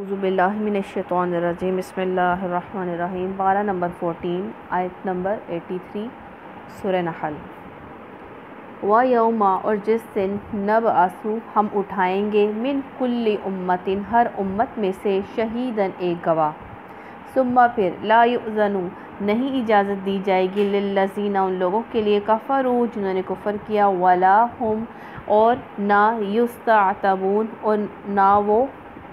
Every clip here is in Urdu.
اعوذ باللہ من الشیطان الرجیم بسم اللہ الرحمن الرحیم پارہ نمبر 14 آیت نمبر 83 سورہ نحل۔ وَيَوْمَ اور جس دن نَبْعَثُ ہم اٹھائیں گے من کل امت ہر امت میں سے شہیداً ایک گواہ، ثم پھر لا یؤذن نہیں اجازت دی جائے گی للذین ان لوگوں کے لیے کفروا جنہوں نے کفر کیا، ولا ہم اور نہ یستعتبون اور نہ وہ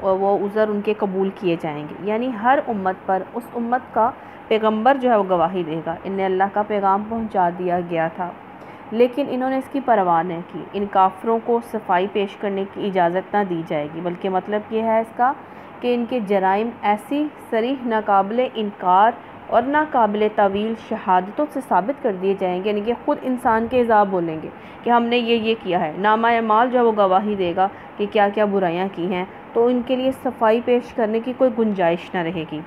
عذر ان کے قبول کیے جائیں گے۔ یعنی ہر امت پر اس امت کا پیغمبر جو ہے وہ گواہی دے گا، انہیں اللہ کا پیغام پہنچا دیا گیا تھا لیکن انہوں نے اس کی پرواہ نہیں کی۔ ان کافروں کو صفائی پیش کرنے کی اجازت نہ دی جائے گی، بلکہ مطلب یہ ہے اس کا کہ ان کے جرائم ایسی صریح ناقابل انکار اور ناقابل تعویل شہادتوں سے ثابت کر دیے جائیں گے، یعنی کہ خود انسان کے اعضاء بولیں گے کہ ہم نے یہ کیا ہے۔ نامہ اعمال جو ہے وہ گواہی دے گا کہ کیا کیا برائیاں کی ہیں، تو ان کے لیے صفائی پیش کرنے کی کوئی گنجائش نہ رہے گی۔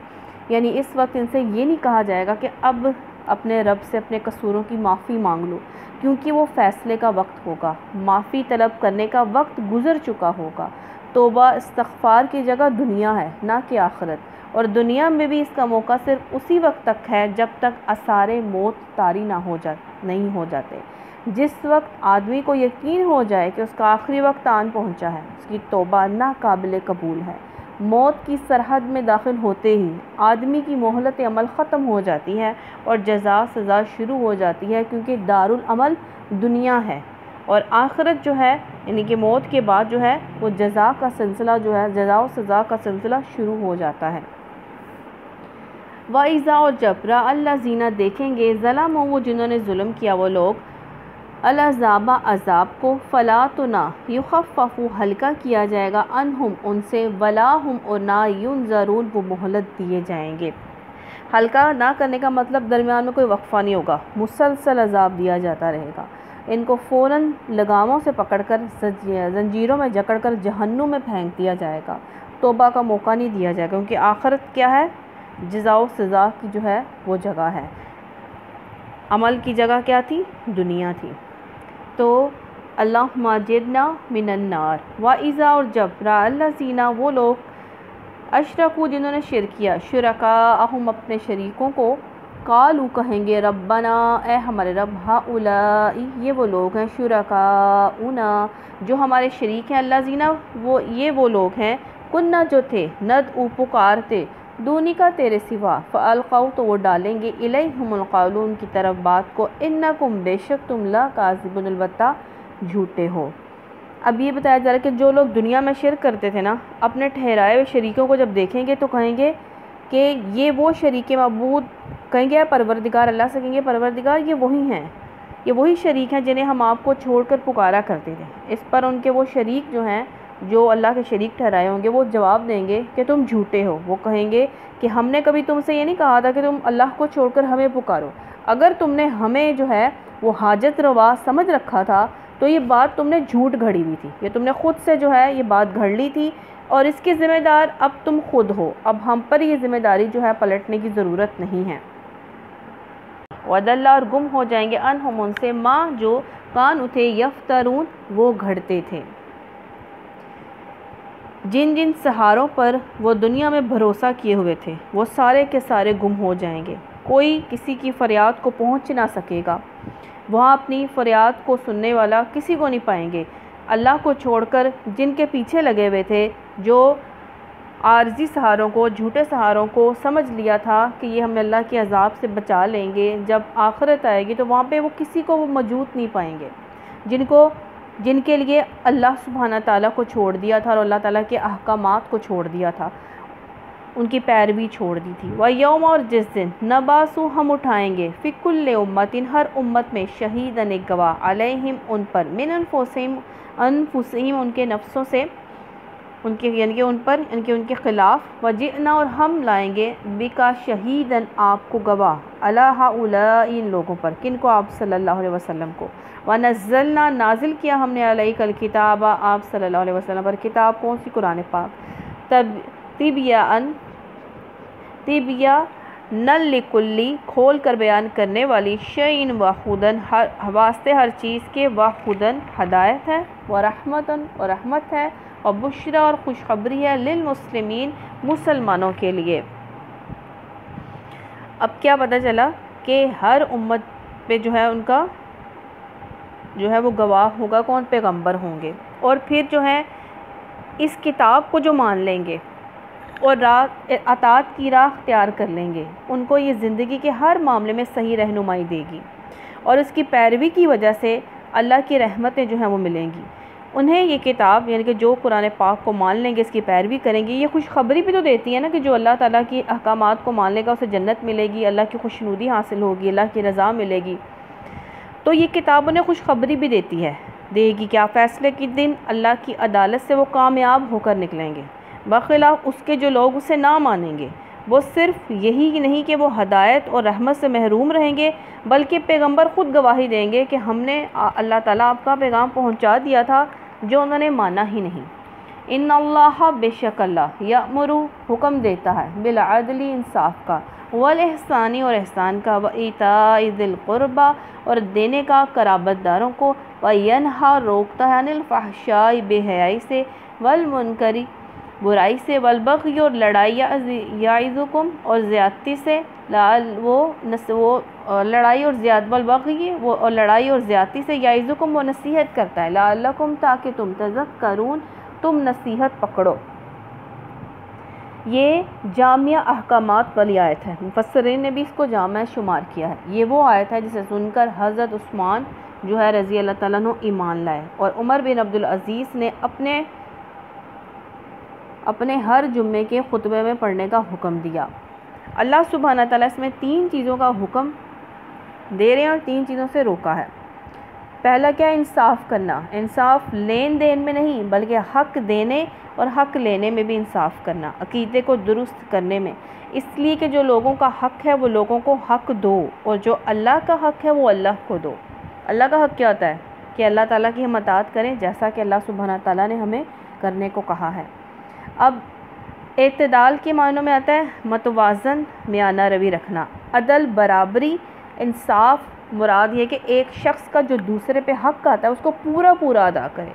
یعنی اس وقت ان سے یہ نہیں کہا جائے گا کہ اب اپنے رب سے اپنے قصوروں کی معافی مانگ لو، کیونکہ وہ فیصلے کا وقت ہوگا، معافی طلب کرنے کا وقت گزر چکا ہوگا۔ توبہ استغفار کی جگہ دنیا ہے نہ کہ آخرت، اور دنیا میں بھی اس کا موقع صرف اسی وقت تک ہے جب تک آثار موت طاری نہیں ہو جاتے۔ جس وقت آدمی کو یقین ہو جائے کہ اس کا آخری وقت آن پہنچا ہے، اس کی توبہ ناقابل قبول ہے۔ موت کی سرحد میں داخل ہوتے ہی آدمی کی مہلت عمل ختم ہو جاتی ہے اور جزا سزا شروع ہو جاتی ہے، کیونکہ دارالعمل دنیا ہے اور آخرت جو ہے یعنی کہ موت کے بعد جو ہے وہ جزا کا سلسلہ جو ہے جزا و سزا کا سلسلہ شروع ہو جاتا ہے۔ وَإِذَا اور جب رَأَى الَّذِينَ دیکھیں گے ظلموا وہ جنہوں نے ظلم کیا وہ لوگ العذاب عذاب کو، فلا تو نہ یخفف ہلکا کیا جائے گا عنہم ان سے، ولا ہم اور نہ ینظرون وہ مہلت دیے جائیں گے۔ ہلکا نہ کرنے کا مطلب درمیان میں کوئی وقفہ نہیں ہوگا، مسلسل عذاب دیا جاتا رہے گا۔ ان کو فوراً لگاموں سے پکڑ کر زنجیروں میں جکڑ کر جہنم میں پھینک دیا جائے گا، توبہ کا موقع نہیں دیا جائے گا، کیونکہ آخرت کیا ہے؟ جزا و سزا کی جو ہے وہ جگہ ہے، عمل کی جگہ کیا تھی؟ دنیا تھی۔ تو اللہم اجرنا من النار۔ وَإِذَا اور جب رَأَى الَّذِينَ وہ لوگ اشرکوا جنہوں نے شرک کیا، شرکاءہم اپنے شریکوں کو، قالوا کہیں گے ربنا اے ہمارے رب، ہؤلاء یہ وہ لوگ ہیں، شرکاؤنا جو ہمارے شریک ہیں، الذین وہ لوگ ہیں، کنہ جو تھے، ندعو پکارتے، دونی کا تیرے سوا، فالقوا تو وہ ڈالیں گے، الیہم القول ان کی طرف بات کو، انکم بے شک تم لکاذبون البتہ جھوٹے ہو۔ اب یہ بتایا جا رہا ہے کہ جو لوگ دنیا میں شرک کرتے تھے نا، اپنے ٹھہرائے ہوئے شریکوں کو جب دیکھیں گے تو کہیں گے کہ یہ وہ شریک معبود، کہیں گے پروردگار اللہ سے کہیں گے پروردگار یہ وہی ہیں، یہ وہی شریک ہیں جنہیں ہم آپ کو چھوڑ کر پکارا کرتے تھے۔ اس پر ان کے وہ شریک جو ہیں جو اللہ کے شریک ٹھہرائے ہوں گے وہ جواب دیں گے کہ تم جھوٹے ہو۔ وہ کہیں گے کہ ہم نے کبھی تم سے یہ نہیں کہا تھا کہ تم اللہ کو چھوڑ کر ہمیں پکارو، اگر تم نے ہمیں جو ہے وہ حاجت روا سمجھ رکھا تھا تو یہ بات تم نے جھوٹ گھڑی ہوئی تھی، یہ تم نے خود سے جو ہے یہ بات گھڑ لی تھی اور اس کی ذمہ دار اب تم خود ہو، اب ہم پر یہ ذمہ داری جو ہے پلٹنے کی ضرورت نہیں ہے۔ وَضَلَّ اور گم ہو جائیں گے عنہم ان سے، ماں جو کانوا تھے یفترون وہ گھڑتے تھے، جن سہاروں پر وہ دنیا میں بھروسہ کیے ہوئے تھے وہ سارے کے سارے گم ہو جائیں گے، کوئی کسی کی فریاد کو پہنچ نہ سکے گا، وہاں اپنی فریاد کو سننے والا کسی کو نہیں پائیں گے۔ اللہ کو چھوڑ کر جن کے پیچھے لگے ہوئے تھے، جو عارضی سہاروں کو، جھوٹے سہاروں کو سمجھ لیا تھا کہ یہ ہمیں اللہ کے عذاب سے بچا لیں گے، جب آخرت آئے گی تو وہاں پہ وہ کسی کو وہ موجود نہیں پائیں گے جن کے لیے اللہ سبحانہ تعالیٰ کو چھوڑ دیا تھا اور اللہ تعالیٰ کے احکامات کو چھوڑ دیا تھا، ان کی پیروی چھوڑ دی تھی۔ وَيَوْمَ اور جس دن نَبْعَثُ ہم اٹھائیں گے فِي كُلِّ أُمَّةٍ ہر امت میں شہیداً ایک گواہ، علیہم ان پر، من انفسہم ان کے نفسوں سے، یعنی کہ ان پر ان کے خلاف، وجئنا اور ہم لائیں گے بکا شہیداً آپ کو گواہ، علی ہؤلاء ان لوگوں پر، کن کو؟ آپ صلی اللہ علیہ وسلم کو، ونزلنا نازل کیا ہم نے علیک الکتاب آپ صلی اللہ علیہ وسلم پر کتاب، کون سی؟ قرآن پاک، تبیانا لکلی کھول کر بیان کرنے والی، شیئن وہدن واسطے ہر چیز کے، وہدن ہدایت ہے، ورحمتن اور رحمت ہے، اور بشرا اور خوشخبری ہے للمسلمین مسلمانوں کے لیے۔ اب کیا پتہ چلا کہ ہر امت پہ جو ہے ان کا جو ہے وہ گواہ ہوگا کون؟ پیغمبر ہوں گے، اور پھر جو ہے اس کتاب کو جو مان لیں گے اور اطاعت کی راہ اختیار کر لیں گے، ان کو یہ زندگی کے ہر معاملے میں صحیح رہنمائی دے گی، اور اس کی پیروی کی وجہ سے اللہ کی رحمتیں جو ہیں وہ ملیں گی انہیں۔ یہ کتاب یعنی کہ جو قرآن پاک کو مان لیں گے، اس کی پیروی کریں گے، یہ خوشخبری بھی تو دیتی ہے نا کہ جو اللہ تعالیٰ کی احکامات کو مان لے گا اسے جنت ملے گی، اللہ کی خوشنودی حاصل ہوگی، اللہ کی رضا ملے گی۔ تو یہ کتاب انہیں خوشخبری بھی دے گی کیا؟ فیصلے کے دن اللہ کی عدالت سے وہ کامیاب ہو کر نکلیں گے، بخلاف اس کے جو لوگ اسے نہ مانیں گے۔ وہ صرف یہی نہیں کہ وہ ہدایت اور رحمت سے محروم رہیں گے، بلکہ پیغمبر خود گواہی دیں گے کہ ہم نے اللہ تعالیٰ آپ کا پیغام پہنچا دیا تھا جو انہوں نے مانا ہی نہیں۔ ان اللہ، بے شک اللہ، یأمر، حکم دیتا ہے، بالعدل، انصاف کا، والاحسان، اور احسان کا، وایتاء ذی القربی، اور دینے کا قرابت داروں کو، وینہا، روکتا ہے، عن الفحشاء، بے حیائی سے، والمنکر، برائی سے، والبغی، اور لڑائی، یعظکم، اور زیادتی سے، لڑائی اور زیادتی سے، یعظکم، وہ نصیحت کرتا ہے، لعلکم، تاکہ تم تذکرون، تم نصیحت پکڑو۔ یہ جامع احکامات والی آیت ہے، مفسرین نے بھی اس کو جامع شمار کیا ہے۔ یہ وہ آیت ہے جسے سن کر حضرت عثمان جو ہے رضی اللہ تعالیٰ عنہ ایمان لائے، اور عمر بن عبدالعزیز نے اپنے ہر جمعے کے خطبے میں پڑھنے کا حکم دیا۔ اللہ سبحانہ تعالیٰ اس میں 3 چیزوں کا حکم دے رہے ہیں اور 3 چیزوں سے روکا ہے۔ پہلا کیا ہے؟ انصاف کرنا۔ انصاف لین دین میں نہیں بلکہ حق دینے اور حق لینے میں بھی انصاف کرنا، عقیدے کو درست کرنے میں، اس لیے کہ جو لوگوں کا حق ہے وہ لوگوں کو حق دو، اور جو اللہ کا حق ہے وہ اللہ کو دو۔ اللہ کا حق کیا ہوتا ہے؟ کہ اللہ تعالیٰ کی ہم اطاعت کریں جیسا کہ اللہ سبحانہ تعالیٰ نے ہمیں کرنے کو کہا ہے۔ اب اعتدال کے معنوں میں آتا ہے متوازن، میانہ روی رکھنا، عدل، برابری، انصاف۔ مراد یہ کہ ایک شخص کا جو دوسرے پہ حق آتا ہے اس کو پورا ادا کرے۔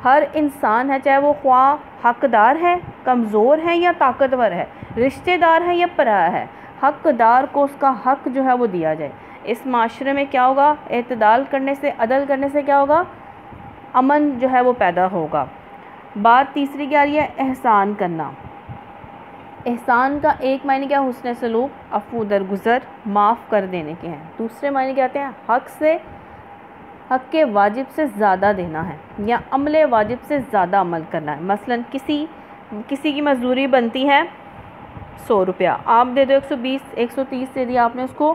ہر انسان ہے، چاہے وہ خواہ حقدار ہے، کمزور ہے یا طاقتور ہے، رشتہ دار ہے یا پرایا ہے، حقدار کو اس کا حق جو ہے وہ دیا جائے۔ اس معاشرے میں کیا ہوگا؟ اعتدال کرنے سے، عدل کرنے سے کیا ہوگا؟ امن جو ہے وہ پیدا ہوگا۔ بات تیسری کیا رہی ہے؟ احسان کرنا۔ احسان کا ایک معنی کیا؟ حسن سلوک، عفو درگزر، معاف کر دینے کے ہیں۔ دوسرے معنی کیا آتے ہیں؟ حق کے واجب سے زیادہ دینا ہے، یا عمل واجب سے زیادہ عمل کرنا ہے۔ مثلا کسی کی مزدوری بنتی ہے 100 روپیہ، آپ دے دو 120، 130 دے دیا آپ نے اس کو،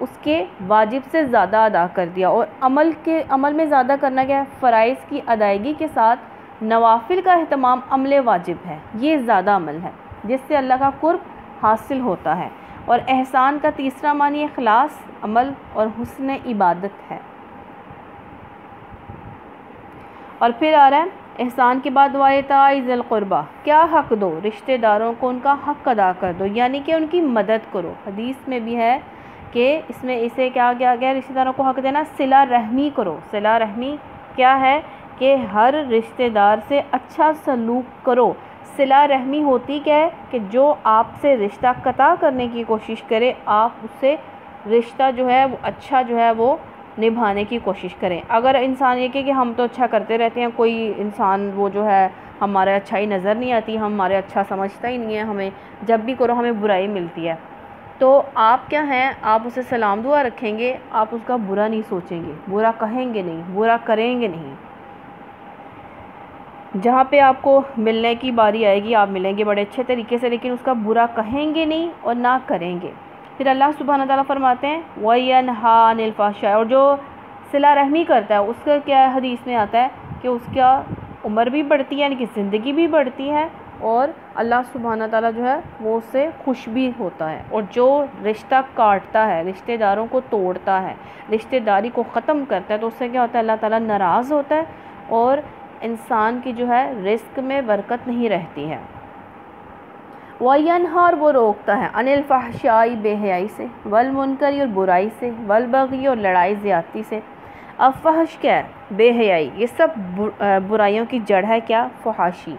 اس کے واجب سے زیادہ ادا کر دیا۔ اور عمل میں زیادہ کرنا کیا ہے؟ فرائض کی ادائیگی کے ساتھ نوافل کا اہتمام عمل واجب ہے، یہ زیادہ عمل ہے جس سے اللہ کا قرب حاصل ہوتا ہے۔ اور احسان کا تیسرا معنی اخلاص، عمل اور حسن عبادت ہے۔ اور پھر آ رہا ہے احسان کے بعد وایتاء ذی القربی، کیا حق دو؟ رشتہ داروں کو ان کا حق ادا کر دو، یعنی کہ ان کی مدد کرو۔ حدیث میں بھی ہے کہ اس میں اسے کیا گیا؟ رشتہ داروں کو حق دینا، صلہ رحمی کرو۔ صلہ رحمی کیا ہے؟ کہ ہر رشتہ دار سے اچھا سلوک کرو۔ صلہ رحمی ہوتی کیا ہے؟ کہ جو آپ سے رشتہ قطع کرنے کی کوشش کرے، آپ اس سے رشتہ جو ہے وہ اچھا جو ہے وہ نبھانے کی کوشش کریں۔ اگر انسان یہ کہ ہم تو اچھا کرتے رہتے ہیں، کوئی انسان وہ جو ہے ہمارے اچھائی نظر نہیں آتی، ہمارے اچھا سمجھتا ہی نہیں ہے، ہمیں جب بھی کرو ہمیں برائی ملتی ہے، تو آپ کیا ہیں؟ آپ اسے سلام دعا رکھیں گے، آپ اس کا برا نہیں سوچیں گے، برا کہیں گے نہیں، برا کریں گے نہیں۔ جہاں پہ آپ کو ملنے کی باری آئے گی آپ ملیں گے بڑے اچھے طریقے سے، لیکن اس کا برا کہیں گے نہیں اور نہ کریں گے۔ پھر اللہ سبحانہ تعالیٰ فرماتے ہیں وَيَنْهَا عَنِ الْفَحْشَاءِ، اور جو صلہ رحمی کرتا ہے اس کا کیا حدیث میں آتا ہے کہ اس کا عمر بھی بڑھتی ہے، یعنی کہ زندگی بھی بڑھتی ہے، اور اللہ سبحانہ تعالیٰ جو ہے وہ اس سے خوش بھی ہوتا ہے۔ اور جو رشتہ کاٹتا ہے، رشتہ داروں کو توڑتا ہے، رشتہ داری کو ختم کرتا ہے، تو اس سے کیا ہوتا ہے؟ اللہ تعالیٰ ناراض ہوتا ہے اور انسان کی جو ہے رزق میں برکت نہیں رہتی ہے۔ وَيَنْهَا، اور وہ روکتا ہے، عَنِ الْفَحْشَاءِ، بے حیائی سے، وَالْمُنْکَرِ، اور برائی سے، وَالْبَغْیِ، اور لڑائی زیادتی سے۔ اب فحش کیا ہے؟ بے حیائی، یہ سب برائیوں کی جڑ ہے کیا؟ فحاشی۔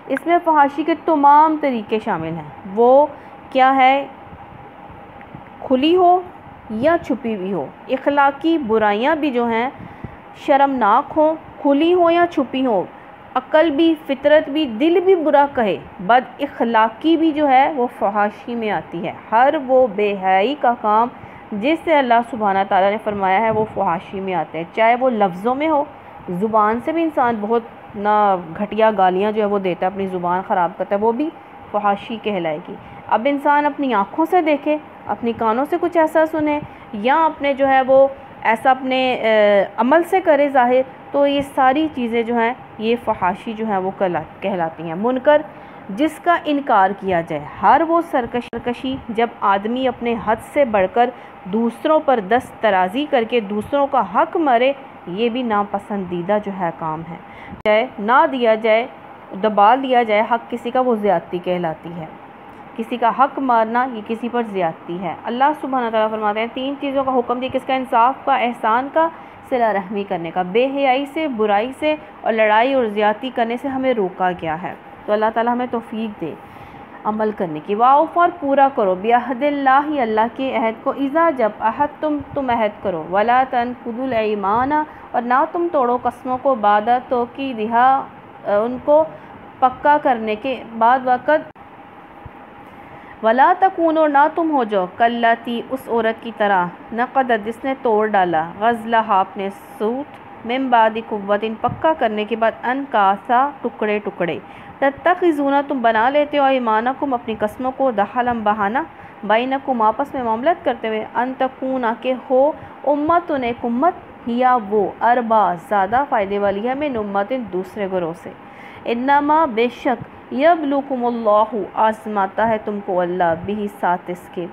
اس میں فحاشی کے تمام طریقے شامل ہیں، وہ کیا ہے؟ کھلی ہو یا چھپی ہوئی ہو۔ اخلاقی برائیاں بھی جو ہیں شرمناک ہوں، کھلی ہو یا چھپی ہو، عقل بھی، فطرت بھی، دل بھی برا کہے، بد اخلاقی بھی جو ہے وہ فحاشی میں آتی ہے۔ ہر وہ بے حیائی کا کام جس سے اللہ سبحانہ تعالیٰ نے فرمایا ہے وہ فحاشی میں آتے ہیں، چاہے وہ لفظوں میں ہو، زبان سے بھی انسان بہت گھٹیا گالیاں جو ہے وہ دیتا ہے، اپنی زبان خراب کرتا ہے، وہ بھی فحاشی کہلائے گی۔ اب انسان اپنی آنکھوں سے دیکھے، اپنی کانوں سے کچھ ایسا سنے، یا اپنے جو ہے وہ ایسا اپنے عمل سے کرے ظاہر، تو یہ ساری چیزیں جو ہیں یہ فحاشی جو ہیں وہ کہلاتی ہیں۔ منکر جس کا انکار کیا جائے، ہر وہ سرکشی جب آدمی اپنے حد سے بڑھ کر دوسروں پر دست درازی کر کے دوسروں کا حق مارے، یہ بھی ناپسندیدہ جو ہے کام ہے۔ چاہے نہ دیا جائے، دبا لیا جائے حق کسی کا، وہ زیادتی کہلاتی ہے۔ کسی کا حق مارنا یہ کسی پر زیادتی ہے۔ اللہ سبحانہ تعالیٰ فرماتے ہیں 3 چیزوں کا حکم دیا، کس کا؟ انصاف کا، احسان کا، صلہ رحمی کرنے کا۔ بے حیائی سے، برائی سے اور لڑائی اور زیادتی کرنے سے ہمیں روکا گیا ہے۔ تو اللہ تعالیٰ ہمیں توفیق دے عمل کرنے کی۔ واوفوا، اور پورا کرو، بعہد اللہ، اللہ کے عہد کو، اذا جب، عہدتم، تم عہد کرو، ولا تنقضوا الایمان، اور نہ تم توڑو قسموں کو، بعد توکیدہا، ان کو پکا کرنے کے بعد وقت، ولا تکونوا، نہ تم ہو جاؤ، کاللاتی، اس عورت کی طرح، نقضت، جس نے توڑ ڈالا، غزلہا، اپنے سوٹ، من بعد قوت، پکا کرنے کے بعد، انکاسا، ٹکڑے ٹکڑے، تتخذون، تم بنا لیتے ہو، ایمانکم، اپنی قسموں کو، دخلا، بہانہ، بینکم، آپس میں معاملت کرتے ہوئے، ان تکون، کہ ہو، امتن، ایک امت، ہیا وہ، اربا، زیادہ فائدے والی ہے، من امتن، دوسرے گروہ سے، انما، بے شک، یبلوکم اللہ، آزماتا ہے تم کو اللہ، بھی ساتھ اس کے،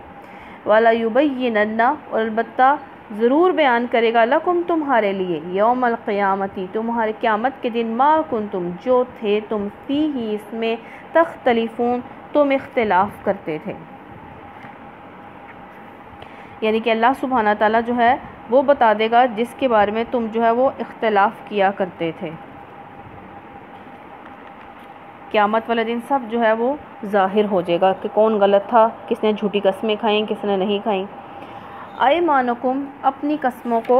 وَلَيُبَيِّنَنَّ، اور البتہ ضرور بیان کرے گا، لکم، تمہارے لیے، یوم القیامتی، تمہارے قیامت کے دن، ما کنتم، جو تھے تم، فیہ، اس میں، تختلفون، تم اختلاف کرتے تھے۔ یعنی کہ اللہ سبحانہ تعالیٰ جو ہے وہ بتا دے گا جس کے بارے میں تم جو ہے وہ اختلاف کیا کرتے تھے۔ قیامت والے دن سب جو ہے وہ ظاہر ہو جائے گا کہ کون غلط تھا، کس نے جھوٹی قسمیں کھائیں، کس نے نہیں کھائیں۔ ایمانکم، اپنی قسموں کو،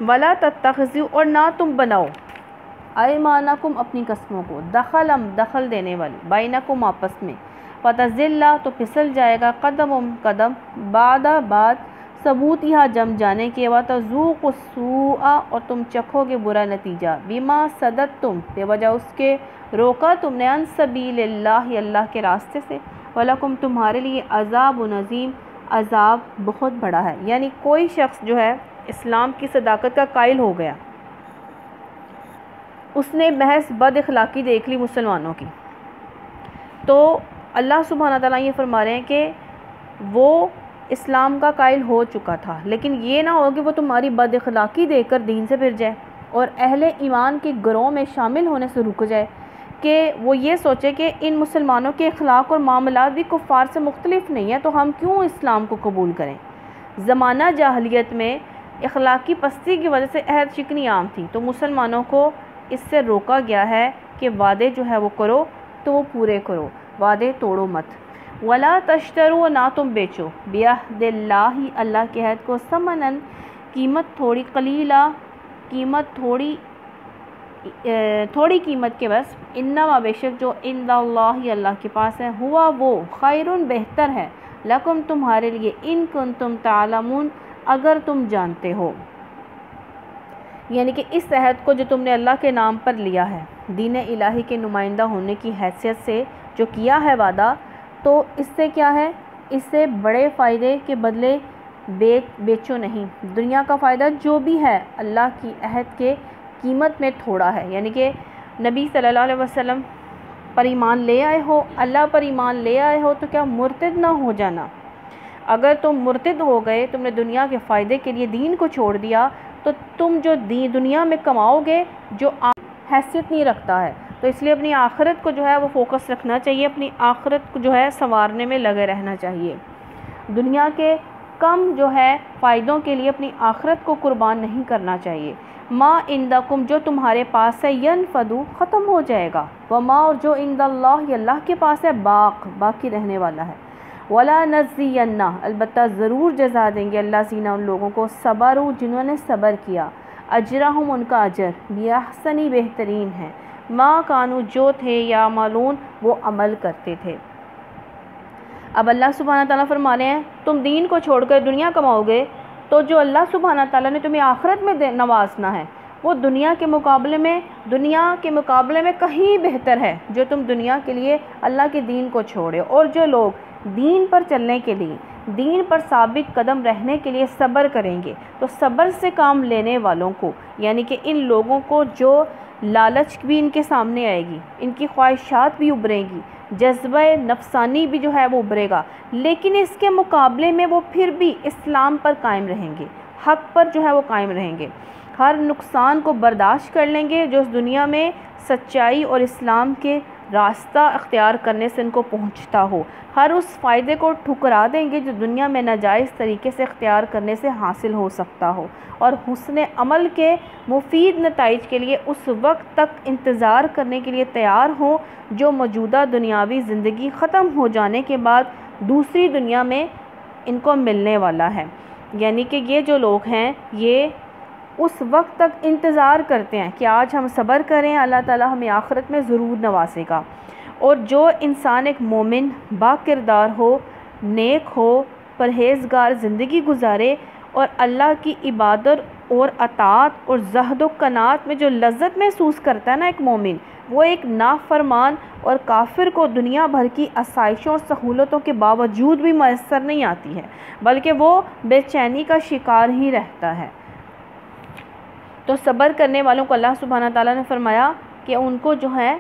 ولا تتخذوا، اور نہ تم بناؤ، ایمانکم، اپنی قسموں کو، دخل دینے والی، بینکم، آپس میں، فتزل، تو پھسل جائے گا، قدم، بعد ثبوت، یہاں جم جانے کے بعد، تذوقوا السوء، اور تم چکھو گے برا نتیجہ، بما صددتم، بے وجہ اس کے روکا تم نے، عن سبیل اللہ، اللہ کے راستے سے، ولکم، تمہارے لیے، عذاب عظیم، عذاب بہت بڑا ہے۔ یعنی کوئی شخص جو ہے اسلام کی صداقت کا قائل ہو گیا، اس نے محض بد اخلاقی دیکھ لی مسلمانوں کی، تو اللہ سبحانہ تعالیٰ یہ فرما رہے ہیں کہ وہ اسلام کا قائل ہو چکا تھا، لیکن یہ نہ ہو کہ وہ تمہاری بد اخلاقی دیکھ کر دین سے پھر جائے اور اہل ایمان کے گروہ میں شامل ہونے سے رک جائے، کہ وہ یہ سوچے کہ ان مسلمانوں کے اخلاق اور معاملات بھی کفار سے مختلف نہیں ہیں، تو ہم کیوں اسلام کو قبول کریں۔ زمانہ جاہلیت میں اخلاقی پستی کی وجہ سے عہد شکنی عام تھی، تو مسلمانوں کو اس سے روکا گیا ہے کہ وعدے جو ہے وہ کرو تو وہ پورے کرو، وعدے توڑو مت۔ ولا تشتروا، نہ تم بیچو، بعہد اللہ، اللہ کے عہد کو، ثمناً، قیمت تھوڑی، قلیلا، قیمت تھوڑی قیمت کے بس، انما، بے شک، جو عند اللہ، اللہ کے پاس ہے، ہوا وہ، خیرن، بہتر ہے، لکم، تمہارے لیے، ان کنتم تعلمون، اگر تم جانتے ہو۔ یعنی کہ اس عہد کو جو تم نے اللہ کے نام پر لیا ہے، دین الہی کے نمائندہ ہونے کی حیثیت سے جو کیا ہے وعدہ، تو اس سے کیا ہے، اس سے بڑے فائدے کے بدلے بیچو نہیں، دنیا کا فائدہ جو بھی ہے اللہ کی عہد کے قیمت میں تھوڑا ہے۔ یعنی کہ نبی صلی اللہ علیہ وسلم پر ایمان لے آئے ہو، اللہ پر ایمان لے آئے ہو، تو کیا مرتد نہ ہو جانا۔ اگر تم مرتد ہو گئے، تم نے دنیا کے فائدے کے لیے دین کو چھوڑ دیا، تو تم جو دنیا میں کماؤ گے جو حیثیت نہیں رکھتا ہے، تو اس لیے اپنی آخرت کو جو ہے وہ فوکس رکھنا چاہیے، اپنی آخرت کو جو ہے سنوارنے میں لگے رہنا چاہیے، دنیا کے کم جو ہے فائدوں کے لیے اپنی آخرت کو قربان نہیں کرنا چاہیے۔ ما عندکم جو تمہارے پاس ہے ینفدو ختم ہو جائے گا، وما اور جو عند اللہ اللہ کے پاس ہے باقی رہنے والا ہے، ولا نجزین البتہ ضرور جزا دیں گے اللہ زینہ ان لوگوں کو صبروا جنہوں نے صبر کیا، اجرہم ان کا اجر بیاحسنی بہترین ہے، ما کانوا جو تھے یعملون وہ عمل کرتے تھے۔ اب اللہ سبحانہ تعالیٰ فرما رہے ہیں تم دین کو چھوڑ کر دنیا کماؤ گے تو جو اللہ سبحانہ تعالیٰ نے تمہیں آخرت میں نوازنا ہے وہ دنیا کے مقابلے میں کہیں بہتر ہے جو تم دنیا کے لیے اللہ کے دین کو چھوڑے۔ اور جو لوگ دین پر چلنے کے لیے، دین پر ثابت قدم رہنے کے لیے صبر کریں گے تو صبر سے کام لینے والوں کو، یعنی کہ ان لوگوں کو جو لالچ بھی ان کے سامنے آئے گی، ان کی خواہشات بھی ابھریں گی، جذبہ نفسانی بھی جو ہے وہ ابھرے گا، لیکن اس کے مقابلے میں وہ پھر بھی اسلام پر قائم رہیں گے، حق پر جو ہے وہ قائم رہیں گے، ہر نقصان کو برداشت کر لیں گے جو اس دنیا میں سچائی اور اسلام کے راستہ اختیار کرنے سے ان کو پہنچتا ہو، ہر اس فائدے کو ٹھکرا دیں گے جو دنیا میں ناجائز طریقے سے اختیار کرنے سے حاصل ہو سکتا ہو، اور حسن عمل کے مفید نتائج کے لیے اس وقت تک انتظار کرنے کے لیے تیار ہوں جو موجودہ دنیاوی زندگی ختم ہو جانے کے بعد دوسری دنیا میں ان کو ملنے والا ہے۔ یعنی کہ یہ جو لوگ ہیں یہ اس وقت تک انتظار کرتے ہیں کہ آج ہم صبر کریں، اللہ تعالیٰ ہمیں آخرت میں ضرور نوازے گا۔ اور جو انسان ایک مومن با کردار ہو، نیک ہو، پرہیزگار زندگی گزارے اور اللہ کی عبادت اور اطاعت اور زہد و قناعت میں جو لذت محسوس کرتا ہے نا ایک مومن، وہ ایک نافرمان اور کافر کو دنیا بھر کی آسائشوں اور سہولتوں کے باوجود بھی میسر نہیں آتی ہے، بلکہ وہ بے چینی کا شکار ہی رہتا ہے۔ تو صبر کرنے والوں کو اللہ سبحانہ تعالیٰ نے فرمایا کہ ان کو جو ہے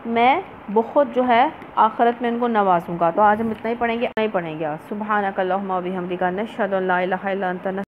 میں بہت جو ہے آخرت میں ان کو نوازوں گا۔ تو آج ہم اتنا ہی پڑھیں گے سبحانک اللہم و بحمدک نشہد ان لا الہ الا انت